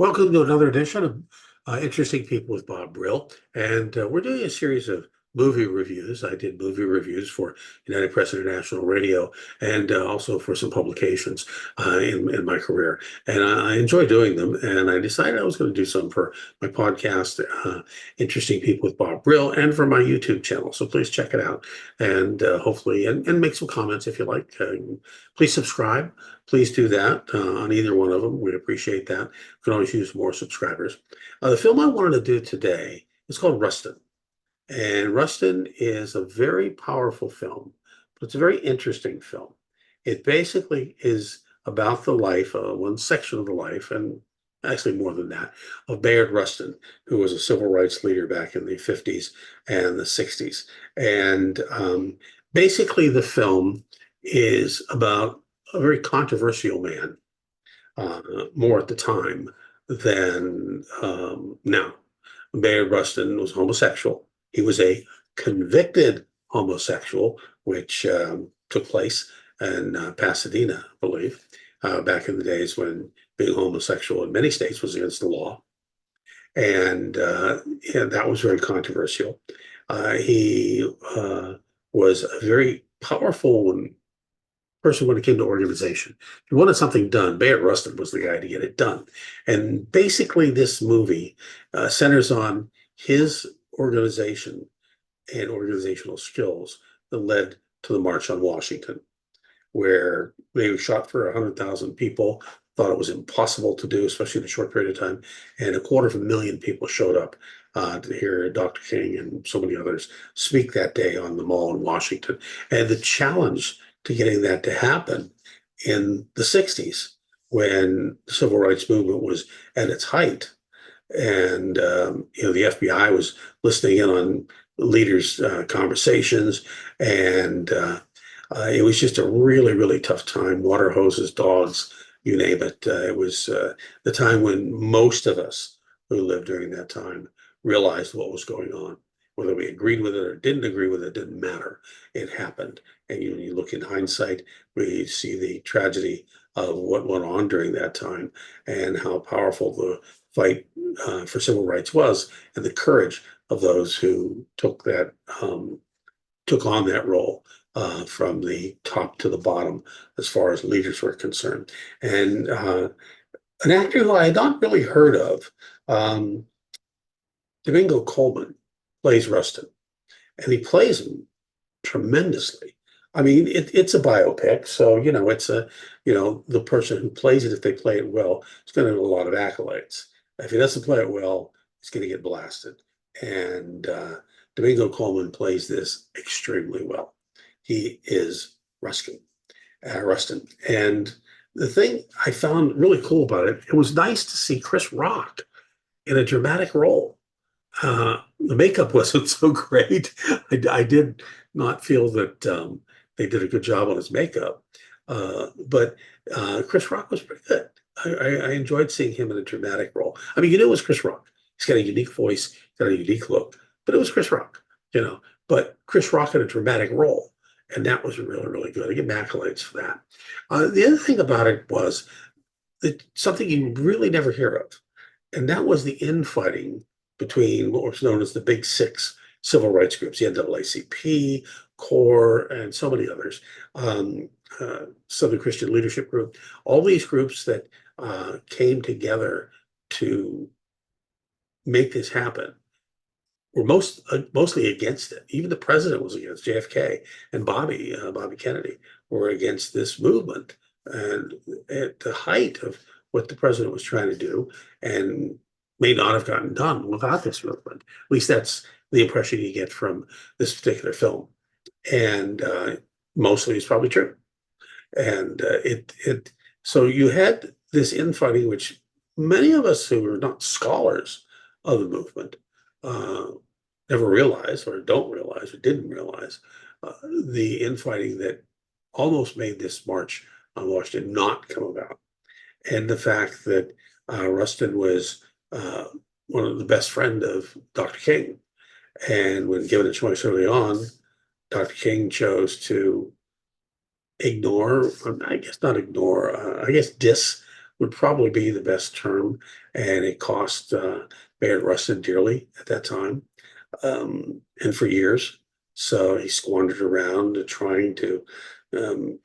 Welcome to another edition of Interesting People with Bob Brill. And we're doing a series of movie reviews. I did movie reviews for United Press International Radio and also for some publications in my career. And I enjoy doing them. And I decided I was going to do some for my podcast, Interesting People with Bob Brill, and for my YouTube channel. So please check it out and hopefully, and make some comments if you like. Please subscribe. Please do that on either one of them. We'd appreciate that. Can always use more subscribers. The film I wanted to do today is called Rustin. And Rustin is a very powerful film, but it's a very interesting film. It basically is about the life, one section of the life, and actually more than that, of Bayard Rustin, who was a civil rights leader back in the 50s and the 60s. And basically, the film is about a very controversial man, more at the time than now. Bayard Rustin was homosexual. He was a convicted homosexual, which took place in Pasadena, I believe, back in the days when being homosexual in many states was against the law. And that was very controversial. He was a very powerful person when it came to organization. If you wanted something done, Bayard Rustin was the guy to get it done. And basically, this movie centers on his organization and organizational skills that led to the March on Washington, where they shot for 100,000 people, thought it was impossible to do, especially in a short period of time. And 250,000 people showed up to hear Dr. King and so many others speak that day on the Mall in Washington. And the challenge to getting that to happen in the 60s, when the civil rights movement was at its height. And the FBI was listening in on leaders' conversations, and it was just a really, really tough time. Water hoses, dogs, you name it. It was the time when most of us who lived during that time realized what was going on. Whether we agreed with it or didn't agree with it didn't matter. It happened. And you look in hindsight, we see the tragedy of what went on during that time and how powerful the fight for civil rights was, and the courage of those who took on that role from the top to the bottom as far as leaders were concerned. And an actor who I had not really heard of, Domingo Coleman, plays Rustin, and he plays him tremendously. I mean, it's a biopic, so it's the person who plays it, if they play it well, is going to get a lot of accolades. If he doesn't play it well, he's going to get blasted. And Domingo Coleman plays this extremely well. He is Rustin. And the thing I found really cool about it, it was nice to see Chris Rock in a dramatic role. The makeup wasn't so great. I did not feel that they did a good job on his makeup, but Chris Rock was pretty good. I enjoyed seeing him in a dramatic role. I mean, it was Chris Rock. He's got a unique voice, got a unique look, but it was Chris Rock, But Chris Rock in a dramatic role, and that was really, really good. I give him accolades for that. The other thing about it was that something you really never hear of, and that was the infighting between what was known as the Big Six civil rights groups, the NAACP, CORE, and so many others, Southern Christian Leadership Group, all these groups that came together to make this happen were mostly against it. Even the president was against. JFK and Bobby Kennedy were against this movement, and at the height of what the president was trying to do, and may not have gotten done without this movement. At least that's the impression you get from this particular film. And mostly it's probably true. And so you had this infighting, which many of us who are not scholars of the movement never realized, or don't realize, or didn't realize, the infighting that almost made this March on Washington not come about. And the fact that Rustin was one of the best friend of Dr. King. And when given a choice early on, Dr. King chose to ignore, I guess not ignore, I guess diss would probably be the best term, and it cost Bayard Rustin dearly at that time, and for years. So he squandered around trying to um,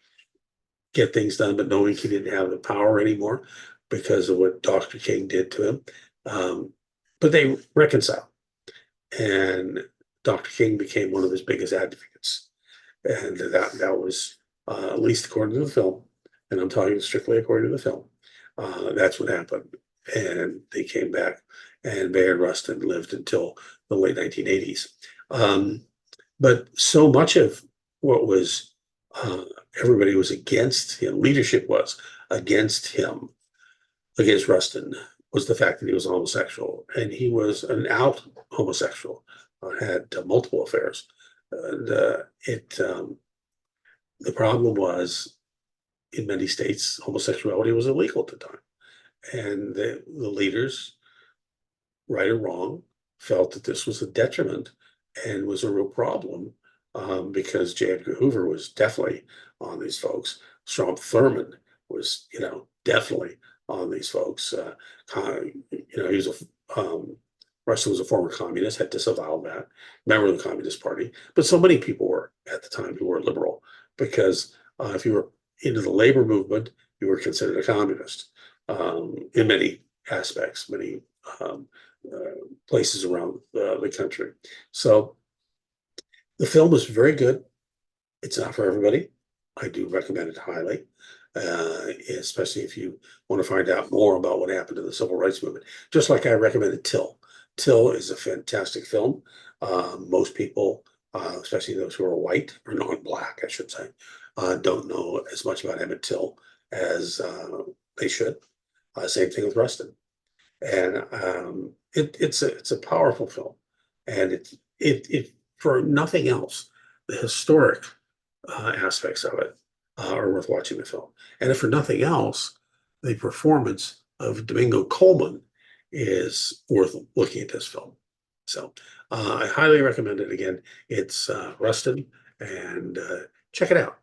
get things done, but knowing he didn't have the power anymore because of what Dr. King did to him. Um, but they reconciled, and Dr. King became one of his biggest advocates, and that was at least according to the film, and I'm talking strictly according to the film. That's what happened, and they came back, and Bayard Rustin lived until the late 1980s. Um, but so much of what was uh, everybody was against him, leadership was against him, against Rustin, was the fact that he was homosexual, and he was an out homosexual, had multiple affairs, and it the problem was in many states homosexuality was illegal at the time, and the leaders, right or wrong, felt that this was a detriment and was a real problem, because J. Edgar Hoover was definitely on these folks. Strom Thurmond was, definitely on these folks. He was Russia was a former communist, had disavowed that, member of the Communist Party. But so many people were at the time who were liberal because if you were into the labor movement, you were considered a communist in many aspects, many um, places around the country. So the film is very good. It's not for everybody. I do recommend it highly, especially if you want to find out more about what happened in the civil rights movement. Just like I recommended Till. Till is a fantastic film. Most people, especially those who are white or non-black, I should say, don't know as much about Emmett Till as they should. Same thing with Rustin. And it's a powerful film, and it for nothing else, the historic aspects of it are worth watching the film, and if for nothing else, the performance of Domingo Coleman is worth looking at this film. So I highly recommend it. Again, it's Rustin, and check it out.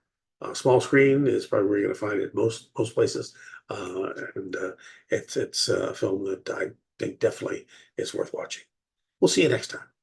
Small screen is probably where you're going to find it most places, and it's a film that I think definitely is worth watching. We'll see you next time.